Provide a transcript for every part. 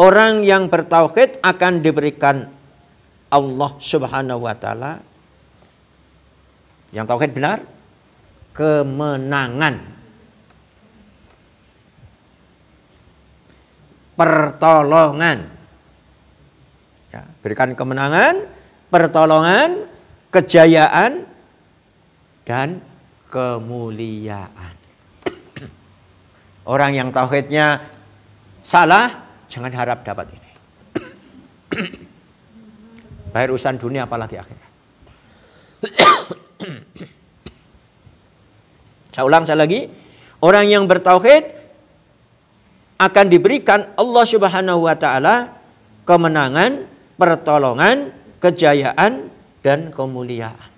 orang yang bertauhid akan diberikan Allah Subhanahu wa taala, yang tauhid benar, kemenangan, pertolongan. Ya, berikan kemenangan, pertolongan, kejayaan, dan kemuliaan. Orang yang tauhidnya salah, jangan harap dapat ini. Baik urusan dunia apalagi akhirat. Saya ulang sekali lagi. Orang yang bertauhid akan diberikan Allah Subhanahu wa taala kemenangan, pertolongan, kejayaan, dan kemuliaan.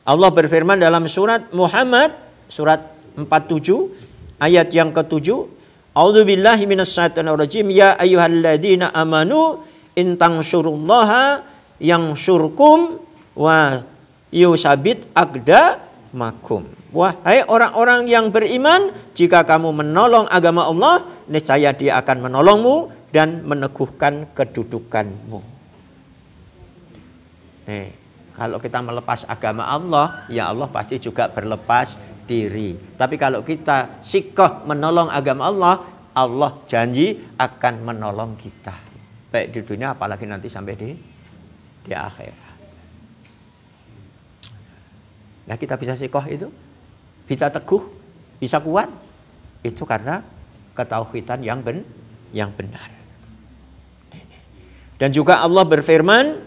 Allah berfirman dalam surat Muhammad, surat 47, ayat yang ke-7. A'udzubillahi minasyaitonir rajim. Ya ayyuhalladzina amanu in tansurullaha yansurkum wa yusabit aqdamakum. Wahai orang-orang yang beriman, jika kamu menolong agama Allah, niscaya Dia akan menolongmu dan meneguhkan kedudukanmu. Kalau kita melepas agama Allah, ya Allah pasti juga berlepas diri. Tapi kalau kita sikoh menolong agama Allah, Allah janji akan menolong kita. Baik di dunia apalagi nanti sampai di akhirat. Nah, kita bisa sikoh itu, bisa teguh, bisa kuat, itu karena ketauhidan yang benar. Dan juga Allah berfirman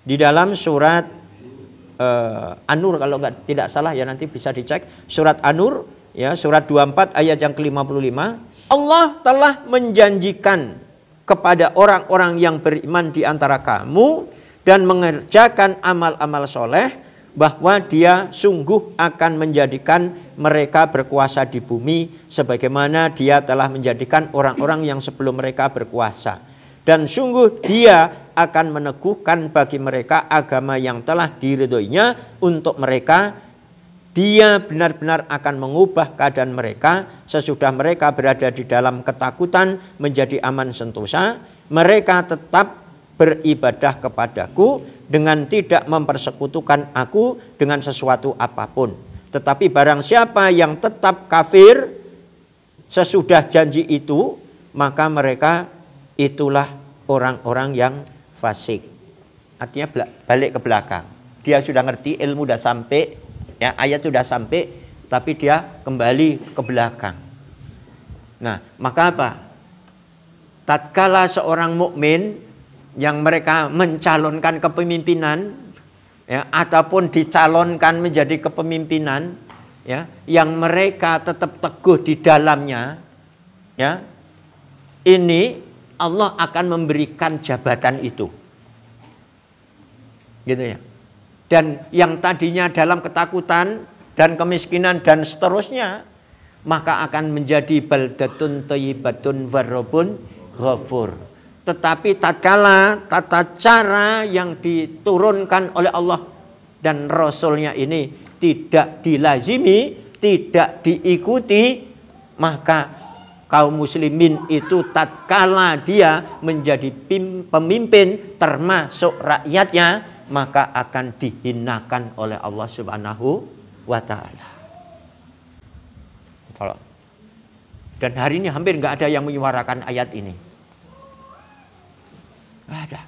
di dalam surat An-Nur, kalau tidak salah ya nanti bisa dicek, surat An-Nur ya, surat 24 ayat yang ke-55. Allah telah menjanjikan kepada orang-orang yang beriman di antara kamu dan mengerjakan amal-amal soleh bahwa Dia sungguh akan menjadikan mereka berkuasa di bumi sebagaimana Dia telah menjadikan orang-orang yang sebelum mereka berkuasa. Dan sungguh Dia akan meneguhkan bagi mereka agama yang telah diridhoinya untuk mereka. Dia benar-benar akan mengubah keadaan mereka sesudah mereka berada di dalam ketakutan menjadi aman sentosa. Mereka tetap beribadah kepadaku dengan tidak mempersekutukan aku dengan sesuatu apapun. Tetapi barang siapa yang tetap kafir sesudah janji itu, maka mereka itulah orang-orang yang fasik. Artinya balik ke belakang. Dia sudah ngerti, ilmu sudah sampai, ya, ayat sudah sampai, tapi dia kembali ke belakang. Nah, maka apa? Tatkala seorang mukmin yang mereka mencalonkan kepemimpinan, ya, ataupun dicalonkan menjadi kepemimpinan, ya, yang mereka tetap teguh di dalamnya, ya, ini Allah akan memberikan jabatan itu, gitu ya. Dan yang tadinya dalam ketakutan dan kemiskinan dan seterusnya, maka akan menjadi baldatun thayyibatun warrabbun ghafur. Tetapi tatkala tata cara yang diturunkan oleh Allah dan Rasulnya ini tidak dilazimi, tidak diikuti, maka kaum muslimin itu tatkala dia menjadi pemimpin termasuk rakyatnya, maka akan dihinakan oleh Allah Subhanahu wa ta'ala. Dan hari ini hampir nggak ada yang menyuarakan ayat ini. Nggak ada.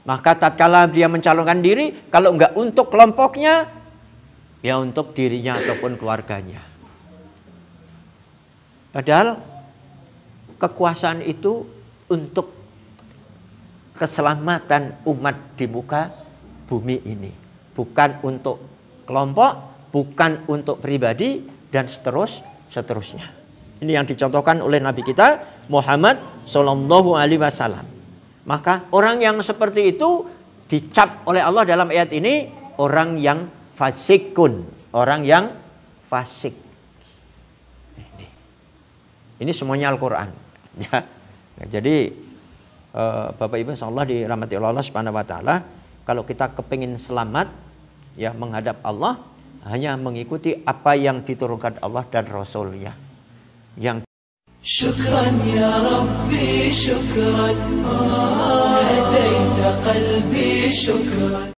Maka tatkala dia mencalonkan diri, kalau nggak untuk kelompoknya, ya untuk dirinya ataupun keluarganya. Padahal kekuasaan itu untuk keselamatan umat di muka bumi ini. Bukan untuk kelompok, bukan untuk pribadi, dan seterusnya. Ini yang dicontohkan oleh Nabi kita Muhammad Sallallahu Alaihi Wasallam. Maka orang yang seperti itu dicap oleh Allah dalam ayat ini orang yang fasikun, orang yang fasik. Ini semuanya Al-Quran. Ya. Jadi Bapak Ibu insyaallah dirahmati Allah Subhanahu wa taala, kalau kita kepingin selamat ya menghadap Allah, hanya mengikuti apa yang diturunkan Allah dan Rasulnya. Yang Syukran ya Rabbi, syukran, hadaita qalbi, syukran.